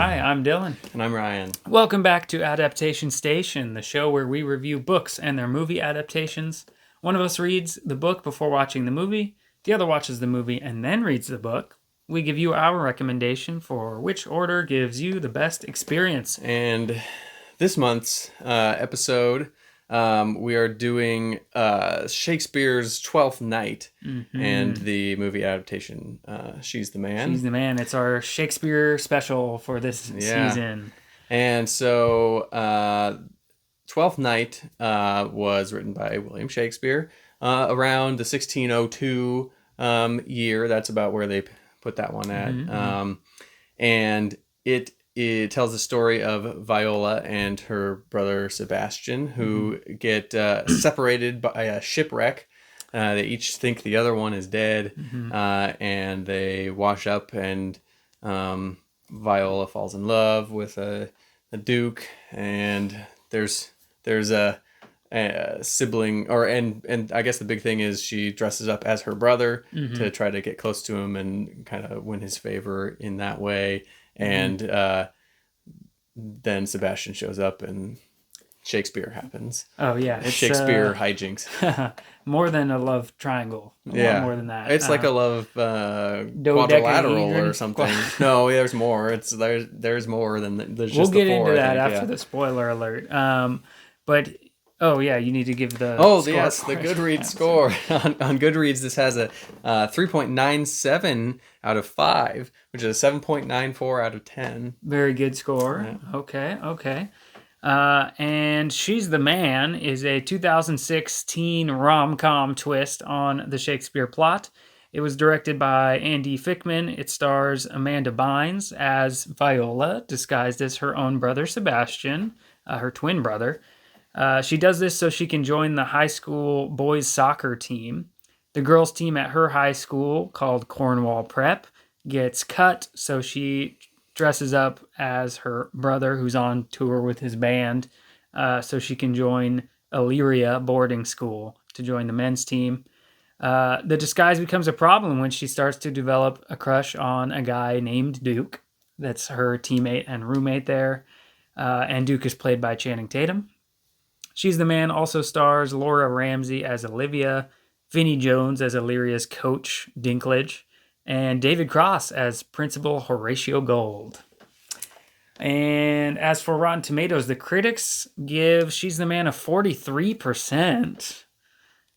Hi, I'm Dillon. And I'm Ryan. Welcome back to Adaptation Station, the show where we review books and their movie adaptations. One of us reads the book before watching the movie, the other watches the movie and then reads the book. We give you our recommendation for which order gives you the best experience. And this month's episode, we are doing Shakespeare's Twelfth Night and the movie adaptation, She's the Man. She's the Man. It's our Shakespeare special for this season. And so Twelfth Night was written by William Shakespeare around the 1602 year. That's about where they put that one at. And it tells the story of Viola and her brother Sebastian, who get separated by a shipwreck. They each think the other one is dead, and they wash up, and Viola falls in love with a duke, and there's a sibling, and I guess the big thing is she dresses up as her brother to try to get close to him and kind of win his favor in that way. And then Sebastian shows up and Shakespeare happens. Oh yeah, it's Shakespeare hijinks. More than a love triangle. A lot more than that. It's like a love quadrilateral or something. No, there's more. There's more than there's just the four. We'll get into that after the spoiler alert. But oh yeah, you need to give the the Goodreads score. On Goodreads, this has a 3.97 out of 5, which is a 7.94 out of 10. Very good score. Yeah. Okay. And She's the Man is a 2016 rom-com twist on the Shakespeare plot. It was directed by Andy Fickman. It stars Amanda Bynes as Viola, disguised as her own brother Sebastian, her twin brother. She does this so she can join the high school boys soccer team. The girls team at her high school, called Cornwall Prep, gets cut, so she dresses up as her brother, who's on tour with his band, so she can join Illyria boarding school to join the men's team. The disguise becomes a problem when she starts to develop a crush on a guy named Duke. That's her teammate and roommate there. And Duke is played by Channing Tatum. She's the Man also stars Laura Ramsey as Olivia, Vinnie Jones as Illyria's coach, Dinklage, and David Cross as Principal Horatio Gold. And as for Rotten Tomatoes, the critics give She's the Man a 43%,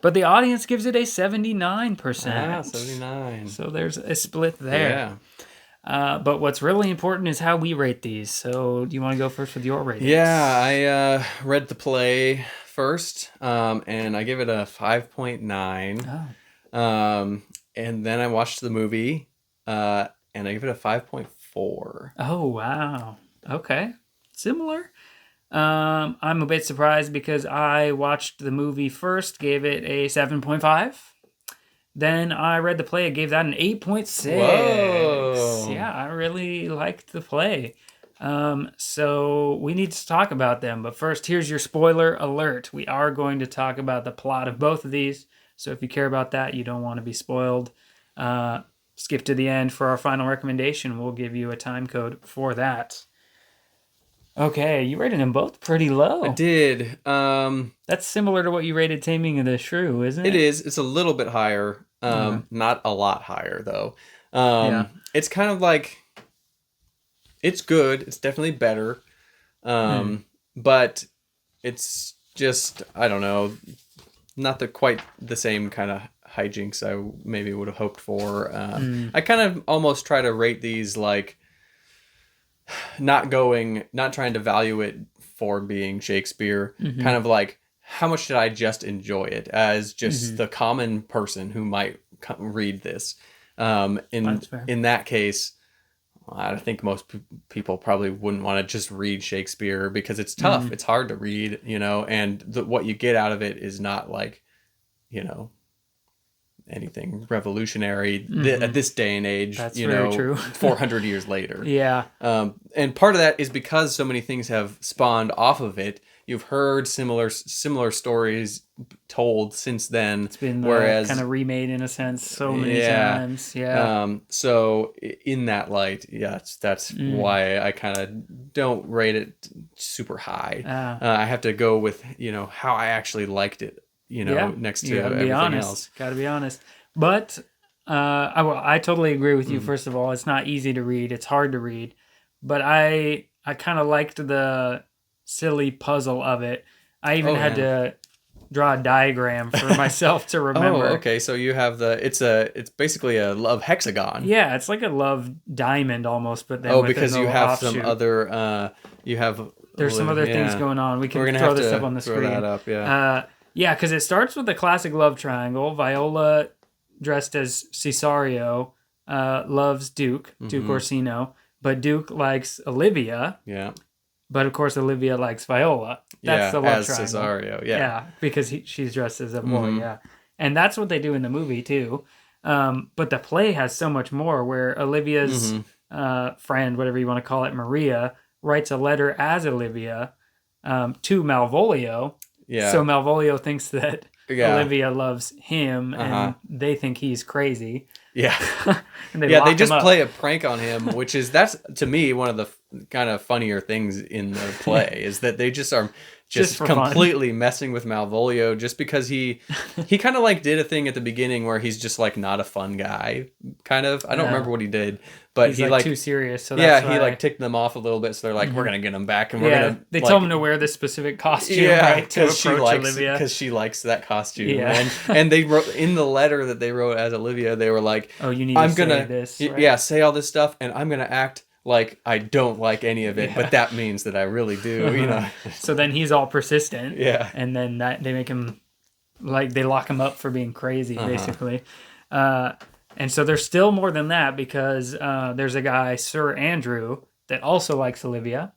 but the audience gives it a 79%. 79. So there's a split there. Yeah. But what's really important is how we rate these. So do you want to go first with your ratings? Yeah, I read the play first, and I give it a 5.9. Oh. And then I watched the movie, and I give it a 5.4. Oh, wow. Okay. Similar. I'm a bit surprised because I watched the movie first, gave it a 7.5. Then I read the play, I gave that an 8.6. Whoa. Yeah, I really liked the play. So we need to talk about them. But first, here's your spoiler alert. We are going to talk about the plot of both of these. So if you care about that, you don't want to be spoiled, skip to the end for our final recommendation. We'll give you a time code for that. Okay, you rated them both pretty low. I did. That's similar to what you rated Taming of the Shrew, isn't it? It is. It's a little bit higher. Not a lot higher, though. It's kind of like, it's good. It's definitely better. But it's just, I don't know, not quite the same kind of hijinks I maybe would have hoped for. I kind of almost try to rate these like not trying to value it for being Shakespeare. Kind of like, how much did I just enjoy it as just the common person who might read this? In that case, I think most people probably wouldn't want to just read Shakespeare because it's tough. It's hard to read, and what you get out of it is not like, anything revolutionary at this day and age. That's very true. 400 years later. Yeah. And part of that is because so many things have spawned off of it. You've heard similar stories told since then. It's been whereas kind of remade in a sense so many times. Yeah. So in that light, that's why I kind of don't rate it super high. I have to go with how I actually liked it. Next to everything else. Got to be honest. But I totally agree with you. First of all, it's not easy to read. It's hard to read. But I kind of liked the silly puzzle of it. I even had to draw a diagram for myself to remember. Oh, okay. So you have it's basically a love hexagon. Yeah, it's like a love diamond almost, but then because you have some other there's some other things going on. We can throw this up on the screen. Throw that up, yeah. Yeah, because it starts with the classic love triangle. Viola, dressed as Cesario, loves Duke Orsino, but Duke likes Olivia. Yeah. But of course, Olivia likes Viola. That's the love triangle. Cesario, yeah, because she's dressed as a boy. Yeah, and that's what they do in the movie too. But the play has so much more. Where Olivia's friend, whatever you want to call it, Maria, writes a letter as Olivia to Malvolio. Yeah. So Malvolio thinks that Olivia loves him, and they think he's crazy. Yeah. And they they just play a prank on him, that's to me one of the kind of funnier things in the play is that they just are just completely messing with Malvolio just because he kind of like did a thing at the beginning where he's just like not a fun guy, kind of. I don't remember what he did, but he's like too serious. So that's he like ticked them off a little bit. So they're like, we're gonna get him back, and we're gonna. They told him to wear this specific costume, right? To approach Olivia because she likes that costume. Yeah. And they wrote in the letter that they wrote as Olivia, they were like, "Oh, you need to say this, right? Yeah, say all this stuff, and I'm gonna act like I don't like any of it, but that means that I really do, So then he's all persistent. Yeah. And then they make him, they lock him up for being crazy, basically. And so there's still more than that because there's a guy, Sir Andrew, that also likes Olivia.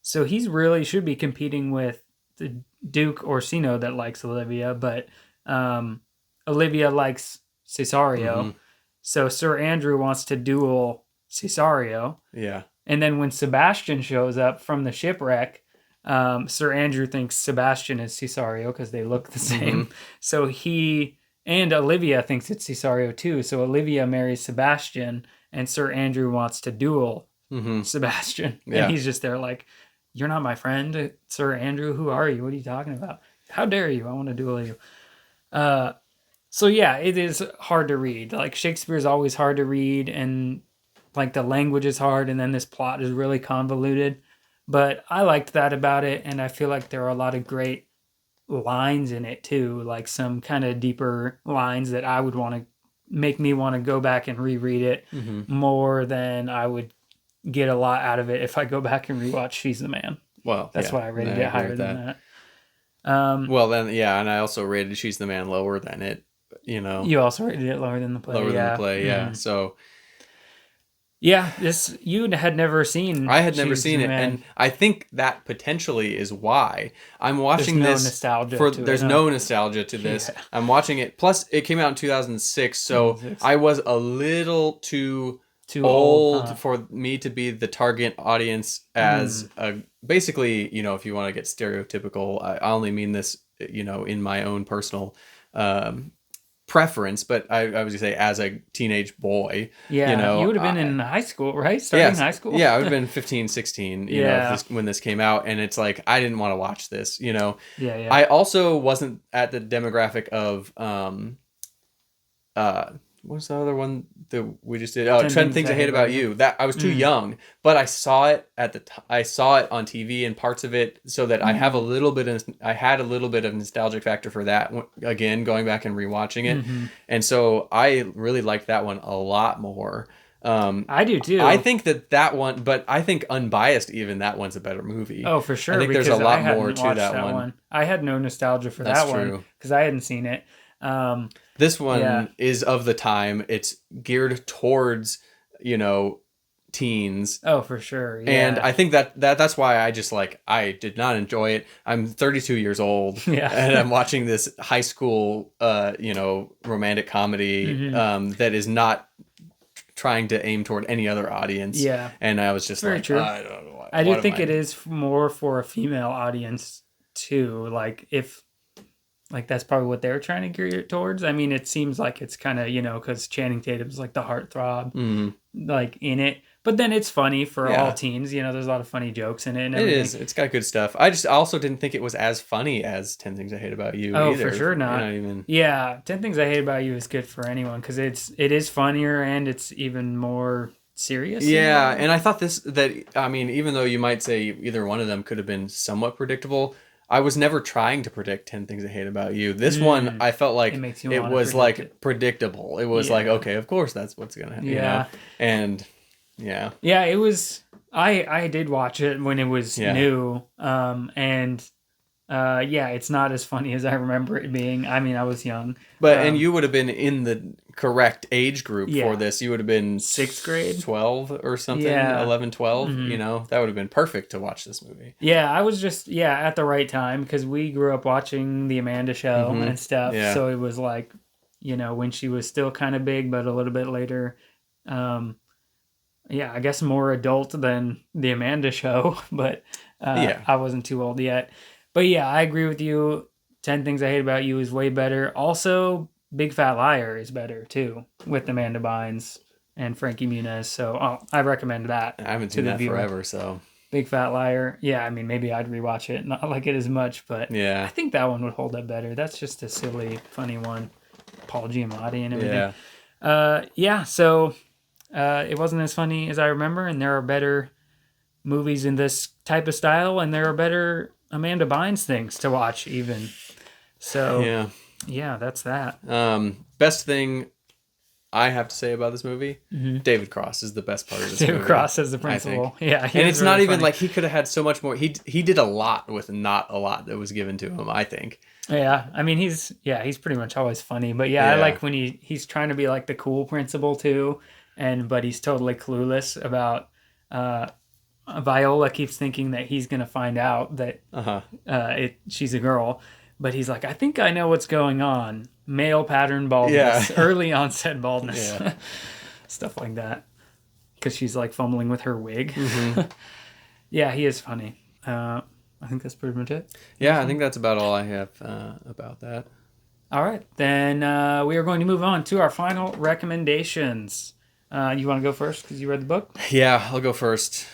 So he's really should be competing with the Duke Orsino that likes Olivia, but Olivia likes Cesario. So Sir Andrew wants to duel Cesario. Yeah. And then when Sebastian shows up from the shipwreck, Sir Andrew thinks Sebastian is Cesario because they look the same. So he and Olivia thinks it's Cesario too. So Olivia marries Sebastian and Sir Andrew wants to duel Sebastian. Yeah. And he's just there like, you're not my friend, Sir Andrew. Who are you? What are you talking about? How dare you? I want to duel you. So yeah, it is hard to read. Like Shakespeare is always hard to read and like the language is hard and then this plot is really convoluted. But I liked that about it, and I feel like there are a lot of great lines in it too, like some kind of deeper lines that I would want to make me want to go back and reread it more than I would get a lot out of it if I go back and rewatch She's the Man. Well, that's why I rated it higher than that. Well, then, and I also rated She's the Man lower than it, You also rated it lower than the play. Lower than the play, yeah. So... Yeah, you had never seen. I had never seen it, and I think that potentially is why I'm watching this. There's no nostalgia to this. Yeah. I'm watching it. Plus, it came out in 2006, so I was a little too old for me to be the target audience as basically, if you want to get stereotypical. I only mean this, in my own personal. Preference, but I was gonna say as a teenage boy, you would have been in high school, right? Starting high school. Yeah, I would have been 15, 16, when this came out, and it's like I didn't want to watch this, I also wasn't at the demographic of what's the other one that we just did? Oh, 10 Things I Hate About You. That I was too young, but I saw it I saw it on TV and parts of it, so that I have I had a little bit of nostalgic factor for that. Again, going back and rewatching it, and so I really liked that one a lot more. I do too. I think that one, but I think unbiased, even that one's a better movie. Oh, for sure. I think there's a lot more to that one. I had no nostalgia for that one because I hadn't seen it. This one is of the time. It's geared towards, teens. Oh, for sure. Yeah. And I think that's why I just like, I did not enjoy it. I'm 32 years old, Yeah. and I'm watching this high school, romantic comedy that is not trying to aim toward any other audience. Yeah. And I was just Very like, true. I don't know. I do think it is more for a female audience too. Like if, like that's probably what they're trying to gear it towards. I mean, it seems like it's kind of, because Channing Tatum's like the heartthrob, like in it. But then it's funny for all teens. There's a lot of funny jokes in it. And everything. It is. It's got good stuff. I also didn't think it was as funny as 10 Things I Hate About You either. For sure not. Not even... Yeah, 10 Things I Hate About You is good for anyone because it is funnier and it's even more serious. Yeah, and I thought even though you might say either one of them could have been somewhat predictable, I was never trying to predict 10 Things I Hate About You. This one, I felt like it was like predictable. It was like, okay, of course that's what's going to happen. Yeah. And yeah. Yeah, it was, I did watch it when it was new. It's not as funny as I remember it being. I mean, I was young. And you would have been in the correct age group for this. You would have been 6th grade, 12 or something, 11, 12. That would have been perfect to watch this movie. Yeah, I was just at the right time because we grew up watching the Amanda Show and stuff. Yeah. So it was like, when she was still kind of big, but a little bit later. I guess more adult than the Amanda Show, but I wasn't too old yet. But yeah, I agree with you. 10 Things I Hate About You is way better. Also, Big Fat Liar is better too, with Amanda Bynes and Frankie Muniz. So I recommend that. I haven't seen that forever, so. Big Fat Liar. Yeah, I mean, maybe I'd rewatch it. Not like it as much, but I think that one would hold up better. That's just a silly, funny one. Paul Giamatti and everything. So it wasn't as funny as I remember, and there are better movies in this type of style, and there are better Amanda Bynes things to watch even. So yeah, that's that. Best thing I have to say about this movie, David Cross is the best part of this movie. David Cross as the principal. Yeah. And it's really not even like he could have had so much more. He did a lot with not a lot that was given to him, I think. Yeah. I mean, he's pretty much always funny. But I like when he's trying to be like the cool principal too. But he's totally clueless about Viola keeps thinking that he's going to find out that she's a girl. But he's like, I think I know what's going on. Male pattern baldness. Early onset baldness. Yeah. Stuff like that. Because she's like fumbling with her wig. Yeah, he is funny. I think that's pretty much it. Yeah, I think that's about all I have about that. All right. Then we are going to move on to our final recommendations. You want to go first because you read the book? Yeah, I'll go first.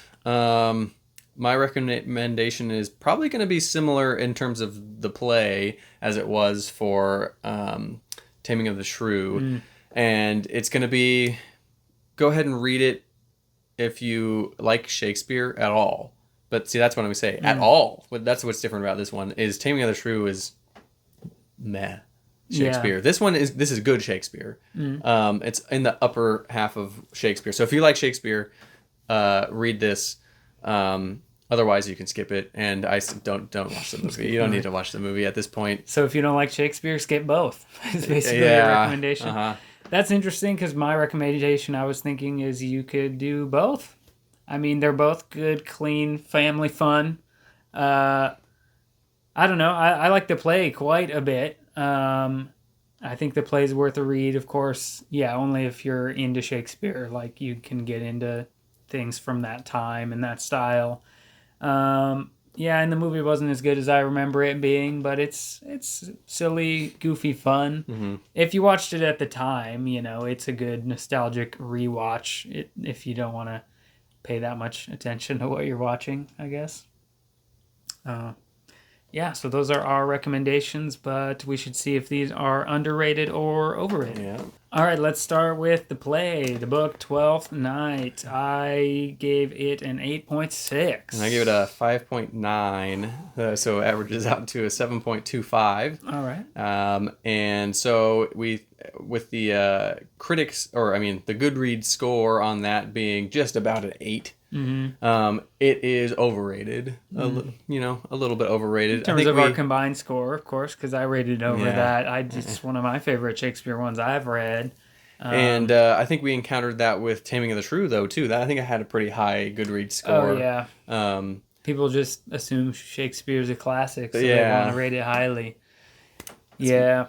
My recommendation is probably going to be similar in terms of the play as it was for Taming of the Shrew. And it's going to be, go ahead and read it if you like Shakespeare at all. But see, that's what I'm going to say, at all. But that's what's different about this one, is Taming of the Shrew is meh Shakespeare. Yeah. This is good Shakespeare. It's in the upper half of Shakespeare. So if you like Shakespeare, read this. Otherwise, you can skip it, and don't watch the movie. You don't need to watch the movie at this point. So if you don't like Shakespeare, skip both. It's basically your recommendation. That's interesting because my recommendation I was thinking is you could do both. I mean, they're both good, clean, family fun. I don't know. I like the play quite a bit. I think the play's worth a read, of course. Yeah, only if you're into Shakespeare. Like, you can get into things from that time and that style. And the movie wasn't as good as I remember it being, but it's silly, goofy fun. If you watched it at the time, it's a good nostalgic rewatch if you don't want to pay that much attention to what you're watching, I guess. So those are our recommendations, but we should see if these are underrated or overrated. Yeah. All right, let's start with the play, the book, 12th Night. I gave it an 8.6. And I gave it a 5.9, so it averages out to a 7.25. All right. And so with the critics, the Goodreads score on that being just about an 8. It is overrated. A little bit overrated. In terms of our combined score, of course, because I rated over that. It's one of my favorite Shakespeare ones I've read. And I think we encountered that with Taming of the Shrew, though, too. That I think I had a pretty high Goodreads score. Oh, yeah. People just assume Shakespeare's a classic, so they want to rate it highly. Yeah.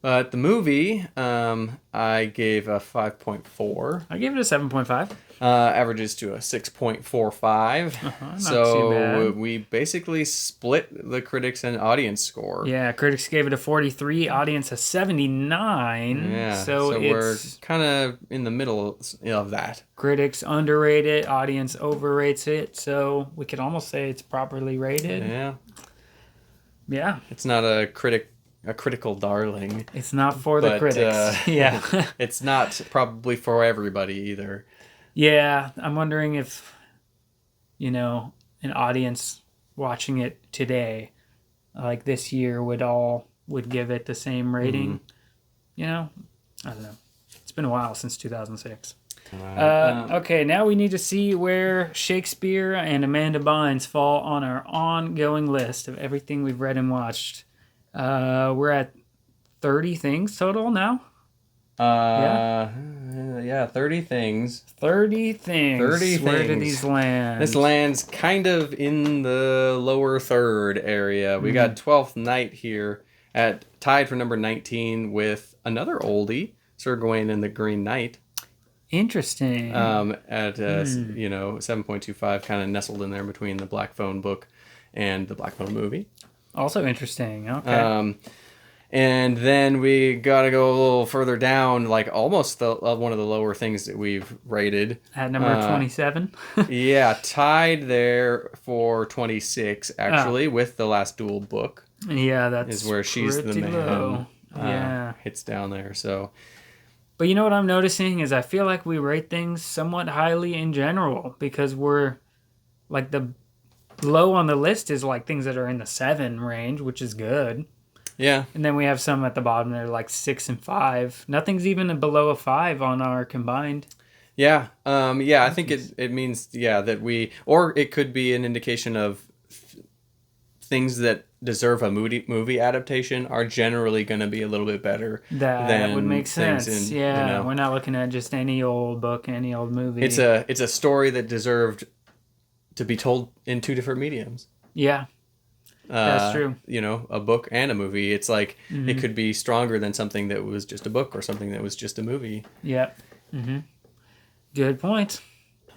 But the movie, I gave a 5.4. I gave it a 7.5. Averages to a 6.45. Not so too bad. we basically split the critics and audience score. Yeah, critics gave it a 43, audience a 79. Yeah, so we're it's kind of in the middle of that. Critics underrate it, audience overrates it, so we could almost say it's properly rated. Yeah. Yeah. It's not a critical darling. It's not for the critics. Yeah. It's not probably for everybody either. Yeah, I'm wondering if, an audience watching it today, like this year, would give it the same rating. I don't know. It's been a while since 2006. Okay, now we need to see where Shakespeare and Amanda Bynes fall on our ongoing list of everything we've read and watched. We're at 30 things total now. 30 things. 30 things. 30 things. Where do these land? This lands kind of in the lower third area. We got Twelfth Night here tied for number 19 with another oldie, Sir Gawain and the Green Knight. Interesting. At 7.25, kind of nestled in there between the Black Phone book and the Black Phone movie. Also interesting. Okay. And then we got to go a little further down, like almost one of the lower things that we've rated. At number 27? Yeah, tied there for 26, actually, with The Last Duel book. Yeah, that's is where She's the Man low. Yeah. hits down there. So, but you know what I'm noticing is I feel like we rate things somewhat highly in general because we're like the low on the list is like things that are in the 7 range, which is good. Yeah. And then we have some at the bottom that are like 6 and 5. Nothing's even below a 5 on our combined. Yeah. I think it means, that or it could be an indication of things that deserve a movie adaptation are generally going to be a little bit better. That would make sense. We're not looking at just any old book, any old movie. It's a story that deserved to be told in 2 different mediums. Yeah. That's true. A book and a movie. It's like it could be stronger than something that was just a book or something that was just a movie. Yep. Good point.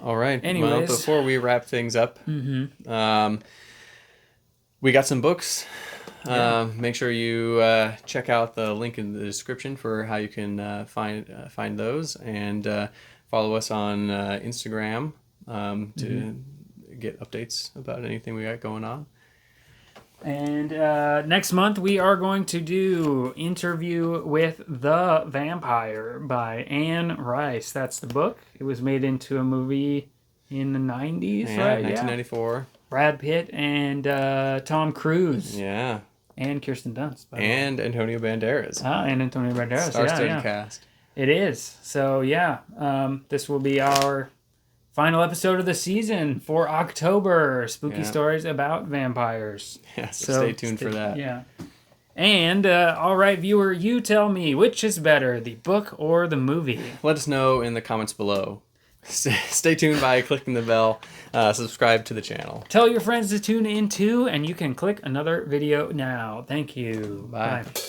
All right. Anyways. Well, before we wrap things up, we got some books. Make sure you check out the link in the description for how you can find those, and follow us on Instagram to get updates about anything we got going on. And next month we are going to do Interview with the Vampire by Anne Rice. That's the book. It was made into a movie in the 90s, right? 1994. Yeah. Brad Pitt and Tom Cruise. Yeah. And Kirsten Dunst. And Antonio Banderas. And Antonio Banderas. Star-studded cast. It is. So, this will be our final episode of the season for October. Spooky stories about vampires. Yeah, so stay tuned for that. Yeah. And, all right, viewer, you tell me, which is better, the book or the movie? Let us know in the comments below. Stay tuned by clicking the bell. Subscribe to the channel. Tell your friends to tune in too, and you can click another video now. Thank you. Bye. Bye.